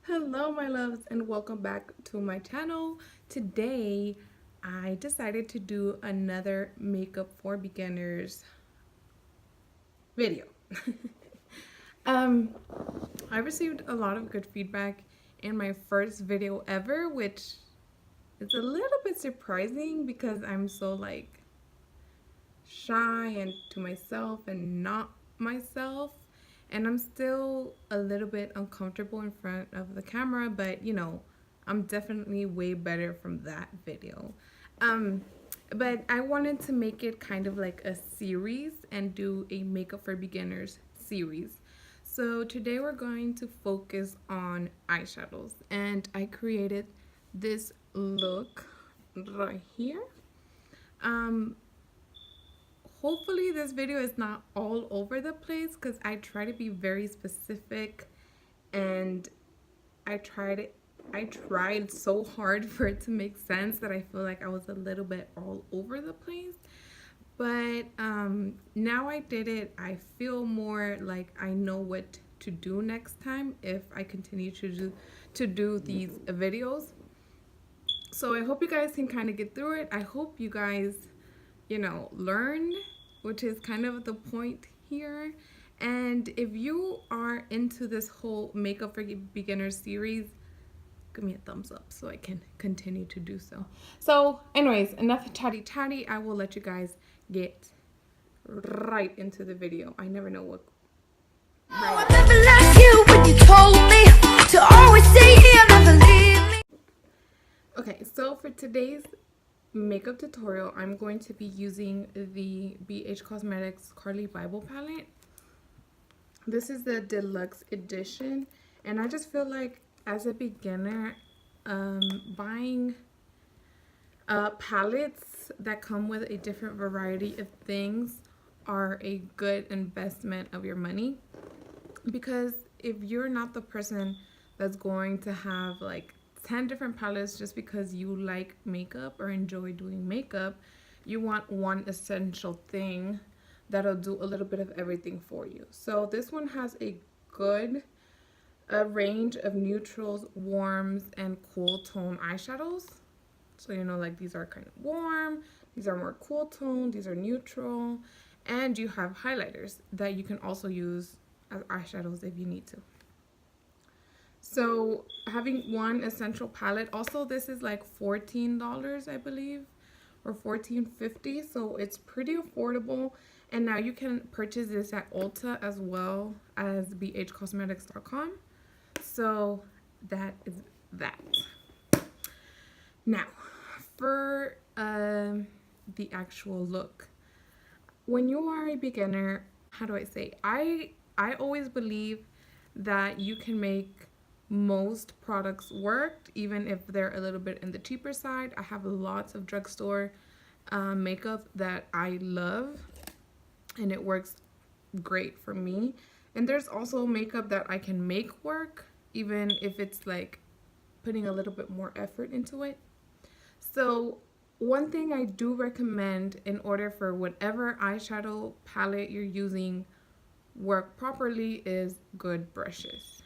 Hello my loves and welcome back to my channel. Today I decided to do another makeup for beginners video. um I received a lot of good feedback in my first video ever, which is a little bit surprising because I'm so like shy and to myself and not myself, and I'm still a little bit uncomfortable in front of the camera, but I'm definitely way better from that video. um but I wanted to make it kind of like a series and do a makeup for beginners series. So today we're going to focus on eyeshadows, and I created this look right here. um Hopefully this video is not all over the place because I try to be very specific, and I tried I tried so hard for it to make sense that I feel like I was a little bit all over the place. But now I did it, I feel more like I know what to do next time if I continue to do these videos. So I hope you guys can kind of get through it. I hope you guys learn, which is kind of the point here. And if you are into this whole makeup for beginners series, give me a thumbs up so I can continue to do so. So anyways, enough chatty. I will let you guys get right into the video. I never know what right. I never like you when you told me to always stay here, never leave me. Okay, so for today's makeup tutorial, I'm going to be using the BH Cosmetics Carli Bybel palette. This is the deluxe edition, and I just feel like as a beginner, buying palettes that come with a different variety of things are a good investment of your money, because if you're not the person that's going to have like 10 different palettes just because you like makeup or enjoy doing makeup, you want one essential thing that'll do a little bit of everything for you. So this one has a good range of neutrals, warms, and cool tone eyeshadows. So like these are kind of warm, these are more cool tone, these are neutral, and you have highlighters that you can also use as eyeshadows if you need to. So having one essential palette, also this is like $14 I believe, or $14.50, so it's pretty affordable. And now you can purchase this at Ulta as well as bhcosmetics.com. So that is that. Now for the actual look. When you are a beginner, how do I say, I always believe that you can make most products work even if they're a little bit in the cheaper side. I have lots of drugstore makeup that I love, and it works great for me. And there's also makeup that I can make work even if it's like putting a little bit more effort into it. So one thing I do recommend in order for whatever eyeshadow palette you're using work properly is good brushes.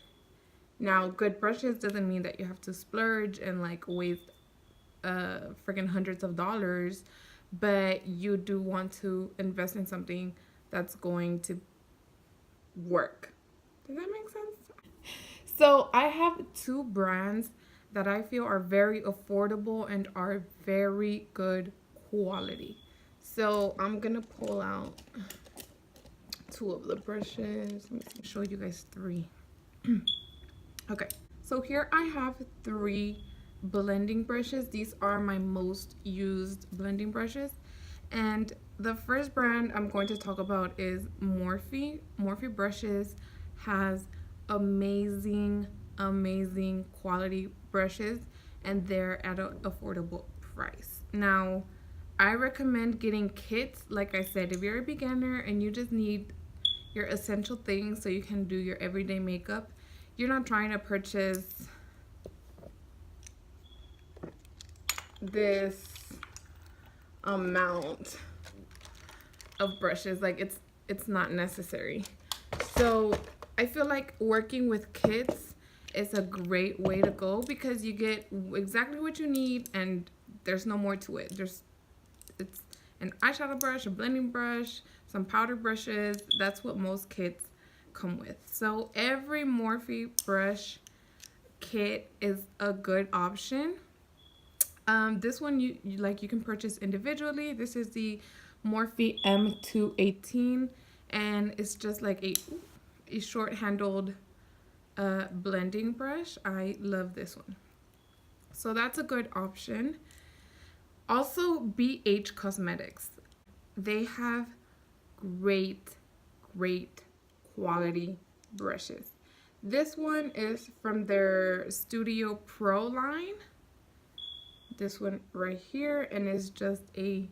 Now, good brushes doesn't mean that you have to splurge and like waste freaking hundreds of dollars, but you do want to invest in something that's going to work. Does that make sense? So I have two brands that I feel are very affordable and are very good quality. So I'm gonna pull out two of the brushes. Let me show you guys three. Okay, so here I have three blending brushes. These are my most used blending brushes. And the first brand I'm going to talk about is Morphe. Morphe brushes has amazing quality brushes, and they're at an affordable price. Now, I recommend getting kits. Like I said, if you're a beginner and you just need your essential things so you can do your everyday makeup, you're not trying to purchase this amount of brushes. Like it's not necessary. So I feel like working with kits it's a great way to go because you get exactly what you need and there's no more to it. It's an eyeshadow brush, a blending brush, some powder brushes. That's what most kits come with. So every Morphe brush kit is a good option. This one you can purchase individually. This is the Morphe M218 and it's just like a short handled blending brush. I love this one. So that's a good option. Also, BH Cosmetics. They have great, great quality brushes. This one is from their Studio Pro line. This one right here, and it's just a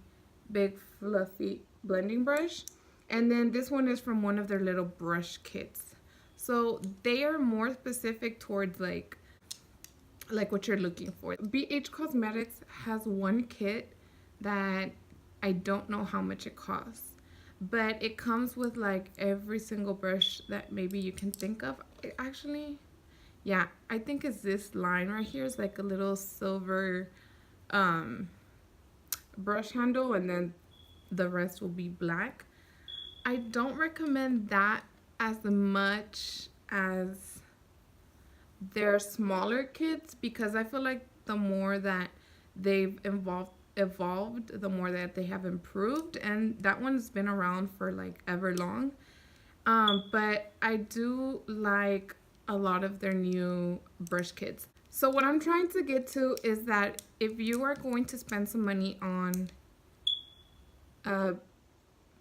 big fluffy blending brush. And then this one is from one of their little brush kits. So they are more specific towards like what you're looking for. BH Cosmetics has one kit that I don't know how much it costs, but it comes with like every single brush that maybe you can think of. Actually, yeah, I think it's this line right here. It's like a little silver brush handle, and then the rest will be black. I don't recommend that as much as their smaller kits because I feel like the more that they've evolved, the more that they have improved, and that one's been around for like ever long. But I do like a lot of their new brush kits. So what I'm trying to get to is that if you are going to spend some money on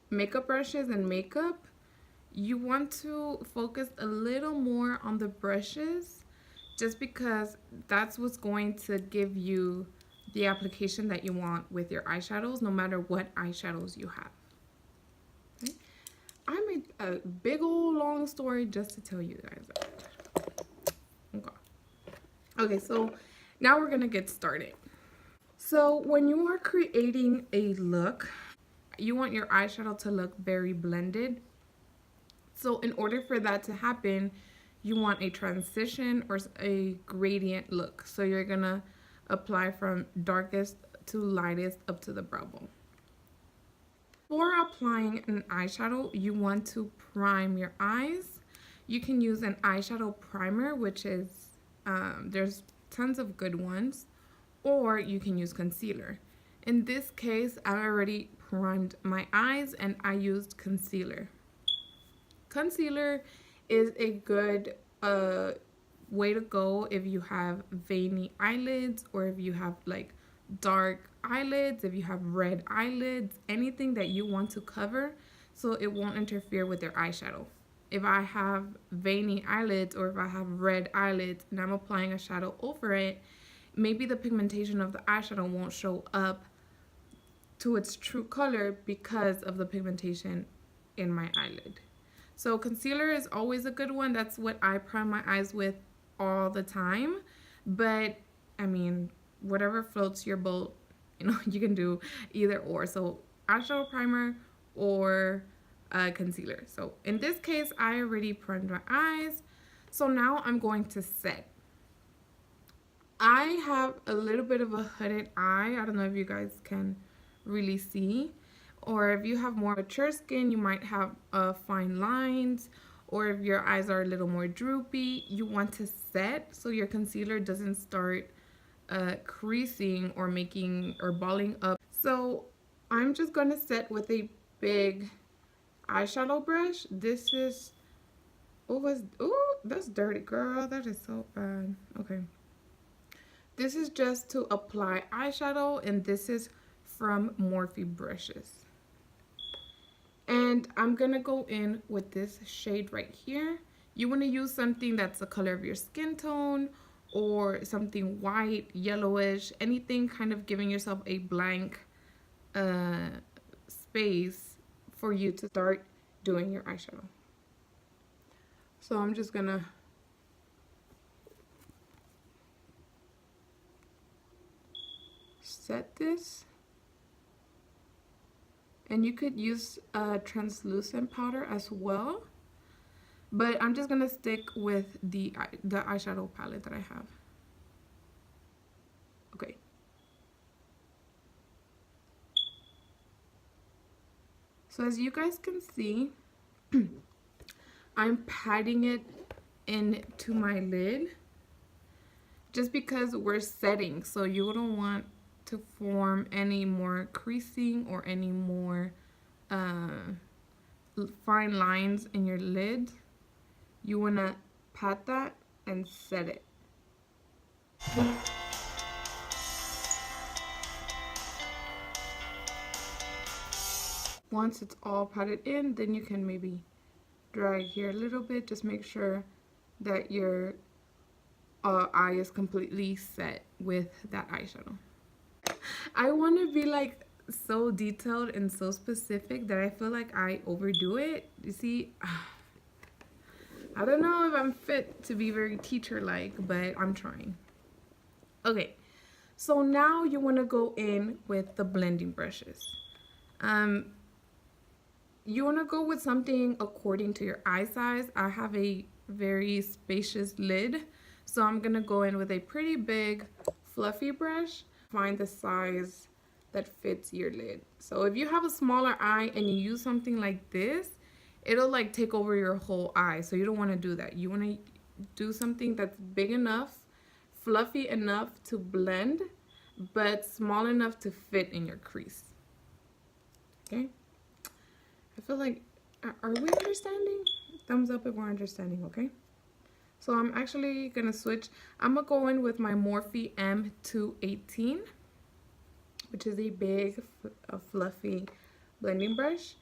makeup brushes and makeup, you want to focus a little more on the brushes just because that's what's going to give you the application that you want with your eyeshadows, no matter what eyeshadows you have. Okay? I made a big old long story just to tell you guys that. Okay, so now we're gonna get started. So when you are creating a look, you want your eyeshadow to look very blended. So in order for that to happen, you want a transition or a gradient look. So you're gonna apply from darkest to lightest up to the brow bone. Before applying an eyeshadow, you want to prime your eyes. You can use an eyeshadow primer, which is, there's tons of good ones, or you can use concealer. In this case, I already primed my eyes and I used concealer. Concealer is a good way to go if you have veiny eyelids or if you have like dark eyelids, if you have red eyelids, anything that you want to cover so it won't interfere with your eyeshadow. If I have veiny eyelids or if I have red eyelids and I'm applying a shadow over it, maybe the pigmentation of the eyeshadow won't show up to its true color because of the pigmentation in my eyelid. So concealer is always a good one. That's what I prime my eyes with all the time. But I mean, whatever floats your boat, you know, you can do either or. So eyeshadow primer or concealer. So in this case, I already primed my eyes. So now I'm going to set. I have a little bit of a hooded eye. I don't know if you guys can really see. Or if you have more mature skin, you might have fine lines. Or if your eyes are a little more droopy, you want to set so your concealer doesn't start creasing or making or balling up. So I'm just going to set with a big eyeshadow brush. This is, oh, that's dirty, girl. That is so bad. Okay. This is just to apply eyeshadow, and this is from Morphe brushes. And I'm gonna go in with this shade right here. You wanna use something that's the color of your skin tone or something white, yellowish, anything kind of giving yourself a blank space for you to start doing your eyeshadow. So I'm just gonna set this. And you could use a translucent powder as well. But I'm just gonna stick with the eyeshadow palette that I have. Okay. So as you guys can see, I'm patting it into my lid just because we're setting, so you don't want to form any more creasing or any more fine lines in your lid. You want to pat that and set it. Once it's all patted in, then you can maybe drag here a little bit. Just make sure that your eye is completely set with that eyeshadow. I want to be like so detailed and so specific that I feel like I overdo it. You see, I don't know if I'm fit to be very teacher-like, but I'm trying. Okay, so now you want to go in with the blending brushes. You want to go with something according to your eye size. I have a very spacious lid, so I'm going to go in with a pretty big fluffy brush. Find the size that fits your lid. So if you have a smaller eye and you use something like this, it'll like take over your whole eye. So you don't want to do that. You want to do something that's big enough, fluffy enough to blend, but small enough to fit in your crease. Okay? I feel like, are we understanding? Thumbs up if we're understanding, okay? So I'm actually going to switch. I'm going to go in with my Morphe M218, which is a big, fluffy blending brush.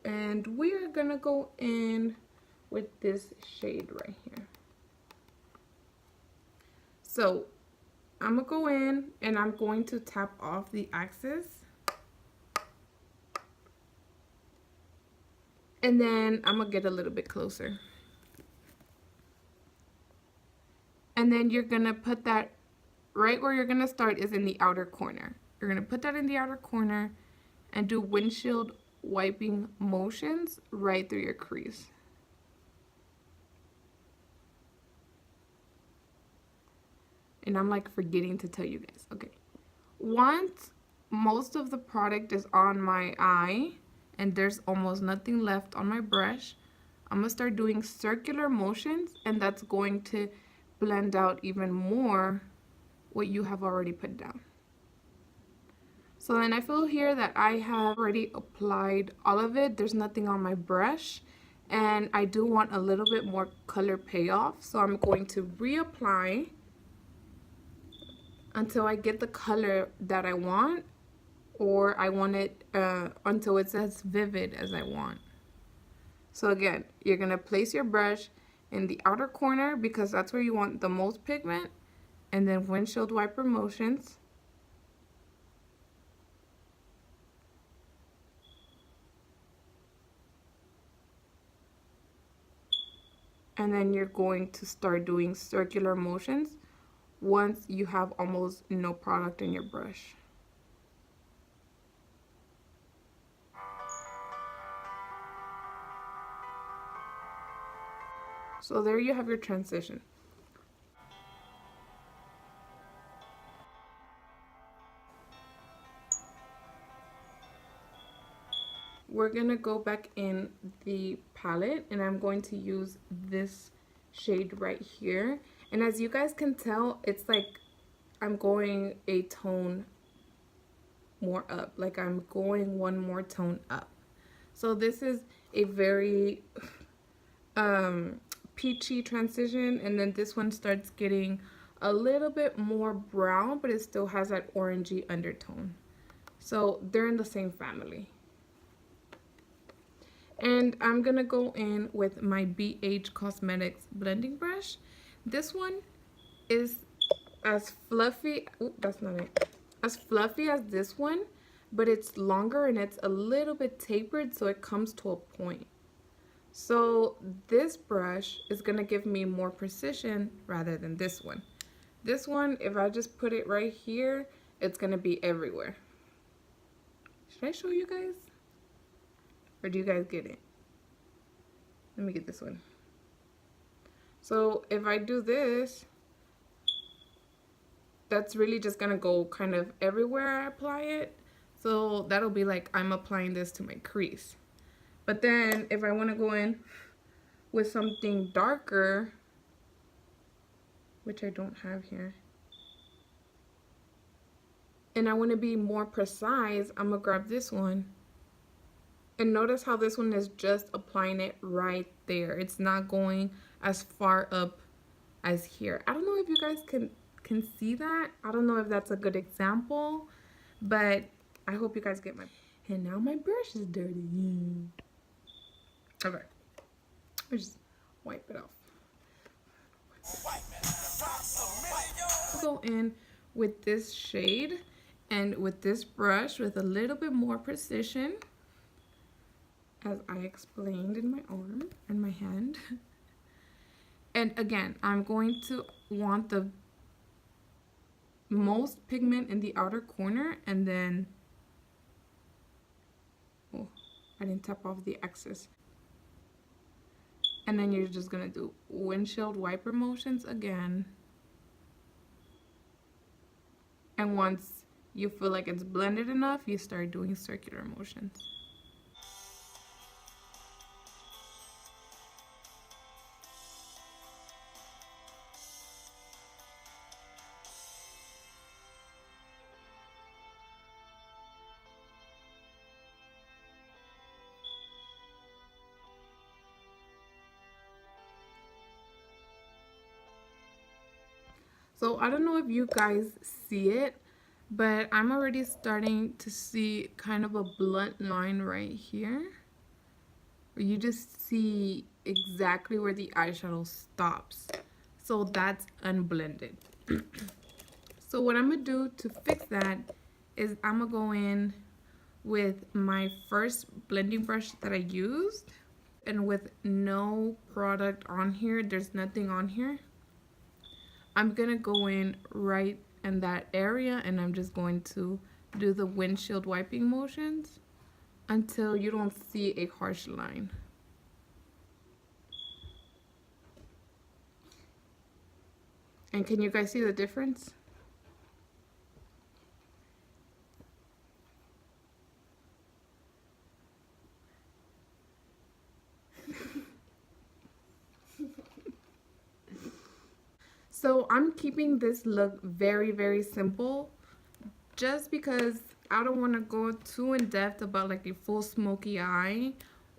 And we are going to go in with this shade right here. So I'm going to go in and I'm going to tap off the axis. And then I'm going to get a little bit closer. And then you're going to put that right where you're going to start is in the outer corner. You're going to put that in the outer corner and do windshield wiping motions right through your crease. And I'm like forgetting to tell you guys. Okay. Once most of the product is on my eye and there's almost nothing left on my brush, I'm going to start doing circular motions, and that's going to blend out even more what you have already put down. So then I feel here that I have already applied all of it. There's nothing on my brush, and I do want a little bit more color payoff. So I'm going to reapply until I get the color that I want, or I want it until it's as vivid as I want. So again, you're going to place your brush in the outer corner because that's where you want the most pigment, and then windshield wiper motions. And then you're going to start doing circular motions once you have almost no product in your brush. So there you have your transition. We're gonna go back in the palette, and I'm going to use this shade right here. And as you guys can tell, it's like I'm going a tone more up, like I'm going one more tone up. So this is a very peachy transition, and then this one starts getting a little bit more brown, but it still has that orangey undertone. So they're in the same family. And I'm gonna go in with my BH Cosmetics blending brush. This one is as fluffy, that's not it, as fluffy as this one, but it's longer and it's a little bit tapered, so it comes to a point. So this brush is gonna give me more precision rather than this one. This one, if I just put it right here, it's gonna be everywhere. Should I show you guys? Or do you guys get it? Let me get this one. So if I do this, that's really just gonna go kind of everywhere I apply it. So that'll be like I'm applying this to my crease. But then if I want to go in with something darker, which I don't have here, and I want to be more precise, I'm gonna grab this one. And notice how this one is just applying it right there. It's not going as far up as here. I don't know if you guys can see that. I don't know if that's a good example, but I hope you guys get my. And now my brush is dirty. Okay, let's just wipe it off. I'll go in with this shade and with this brush with a little bit more precision, as I explained in my arm and my hand. And again, I'm going to want the most pigment in the outer corner, and then, oh, I didn't tap off the excess. And then you're just gonna do windshield wiper motions again. And once you feel like it's blended enough, you start doing circular motions. So I don't know if you guys see it, but I'm already starting to see kind of a blunt line right here. You just see exactly where the eyeshadow stops. So that's unblended. So what I'm gonna do to fix that is I'm gonna go in with my first blending brush that I used, and with no product on here, there's nothing on here, I'm gonna go in right in that area, and I'm just going to do the windshield wiping motions until you don't see a harsh line. And can you guys see the difference? So I'm keeping this look very, very simple, just because I don't want to go too in depth about like a full smoky eye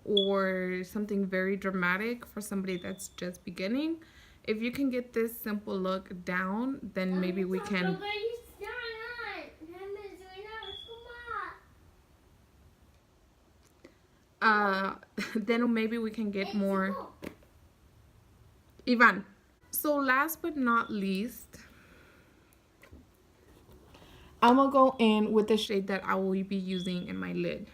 or something very dramatic for somebody that's just beginning. If you can get this simple look down, then maybe we can. Then maybe we can get more. Ivan. So last but not least, I'm gonna go in with the shade that I will be using in my lid.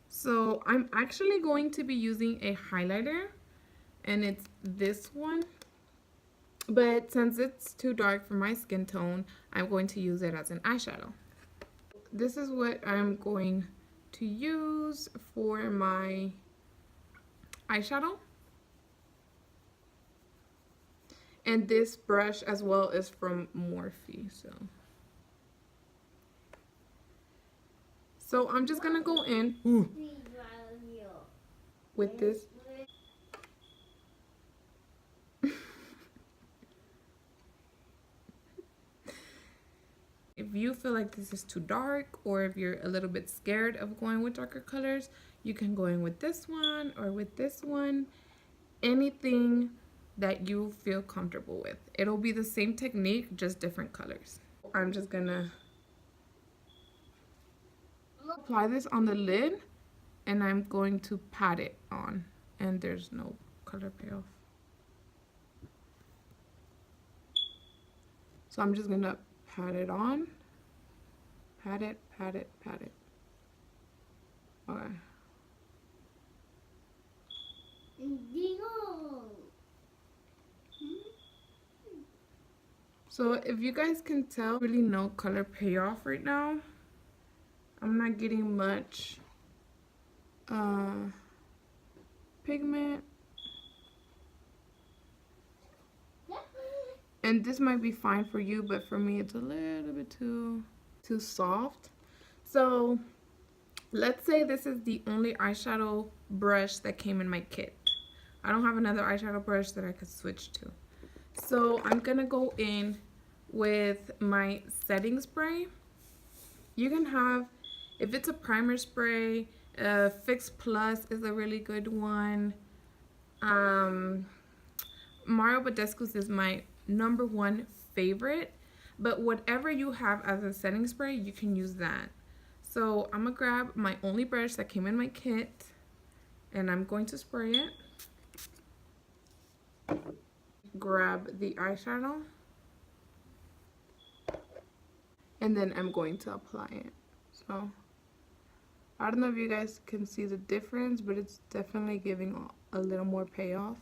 So I'm actually going to be using a highlighter, and it's this one. But since it's too dark for my skin tone, I'm going to use it as an eyeshadow. This is what I'm going to use for my eyeshadow. And this brush as well is from Morphe. So I'm just gonna go in with this. If you feel like this is too dark, or if you're a little bit scared of going with darker colors, you can go in with this one or with this one. Anything that you feel comfortable with. It'll be the same technique, just different colors. I'm just gonna apply this on the lid, and I'm going to pat it on, and there's no color payoff. So I'm just gonna pat it on, pat it, pat it, pat it. Okay. So if you guys can tell, really no color payoff right now. I'm not getting much pigment. And this might be fine for you, but for me it's a little bit too soft. So let's say this is the only eyeshadow brush that came in my kit. I don't have another eyeshadow brush that I could switch to. So I'm gonna go in with my setting spray. You can have, if it's a primer spray, Fix Plus is a really good one. Mario Badescu's is my #1 favorite, but whatever you have as a setting spray, you can use that. So I'm gonna grab my only brush that came in my kit, and I'm going to spray it. Grab the eyeshadow, and then I'm going to apply it. So I don't know if you guys can see the difference, but it's definitely giving a little more payoff.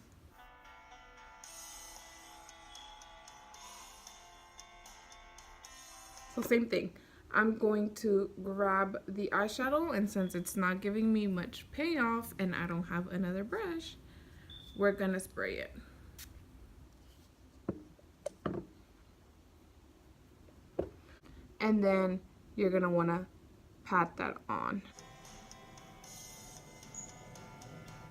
So same thing. I'm going to grab the eyeshadow, and since it's not giving me much payoff and I don't have another brush, we're gonna spray it. And then you're gonna wanna pat that on.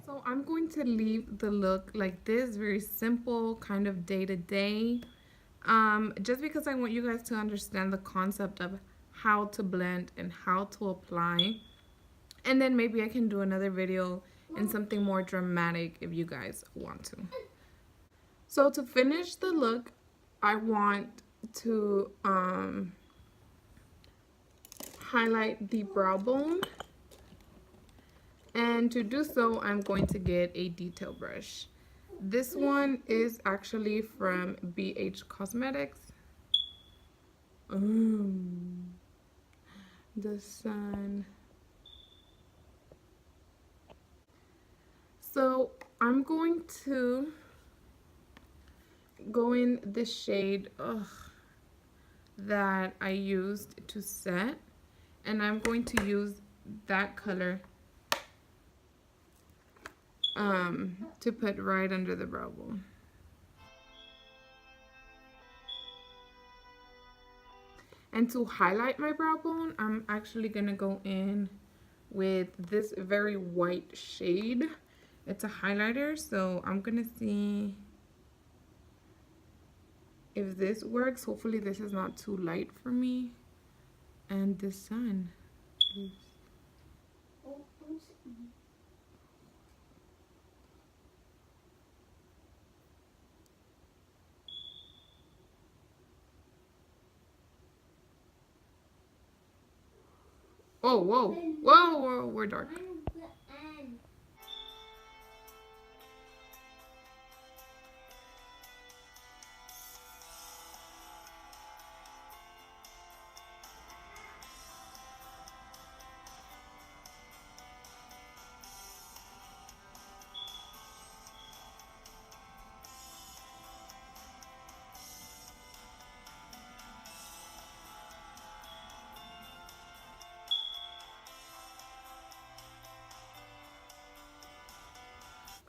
So I'm going to leave the look like this, very simple, kind of day to day. Just because I want you guys to understand the concept of how to blend and how to apply. And then maybe I can do another video and something more dramatic if you guys want to. So to finish the look, I want to highlight the brow bone. And to do so, I'm going to get a detail brush. This one is actually from BH Cosmetics. The sun. So I'm going to go in the shade that I used to set, and I'm going to use that color to put right under the brow bone. And to highlight my brow bone, I'm actually gonna go in with this very white shade. It's a highlighter, so I'm gonna see if this works. Hopefully this is not too light for me. And the sun is... Oh, whoa, whoa, whoa, we're dark.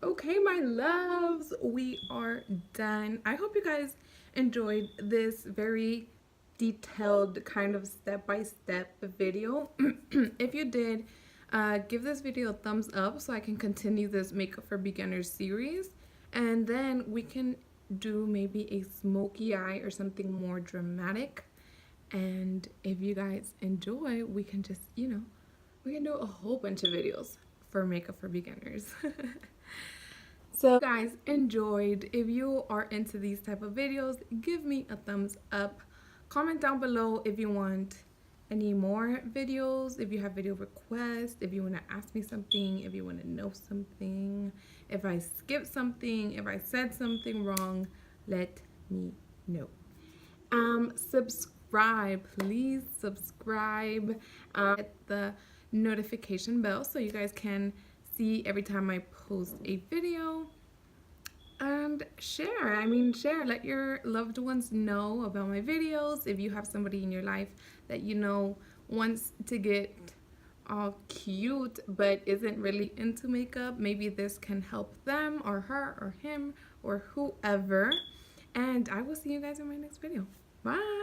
Okay, my loves, we are done. I hope you guys enjoyed this very detailed kind of step-by-step video. If you did, give this video a thumbs up so I can continue this makeup for beginners series, and then we can do maybe a smoky eye or something more dramatic. And if you guys enjoy, we can just, you know, we can do a whole bunch of videos for makeup for beginners. So if you guys enjoyed, if you are into these type of videos, give me a thumbs up. Comment down below if you want any more videos, if you have video requests, if you want to ask me something, if you want to know something, if I skipped something, if I said something wrong, let me know. Subscribe, please subscribe. Hit the notification bell so you guys can see every time I post a video. And share, share, let your loved ones know about my videos. If you have somebody in your life that you know wants to get all cute but isn't really into makeup, maybe this can help them or her or him or whoever. And I will see you guys in my next video. Bye.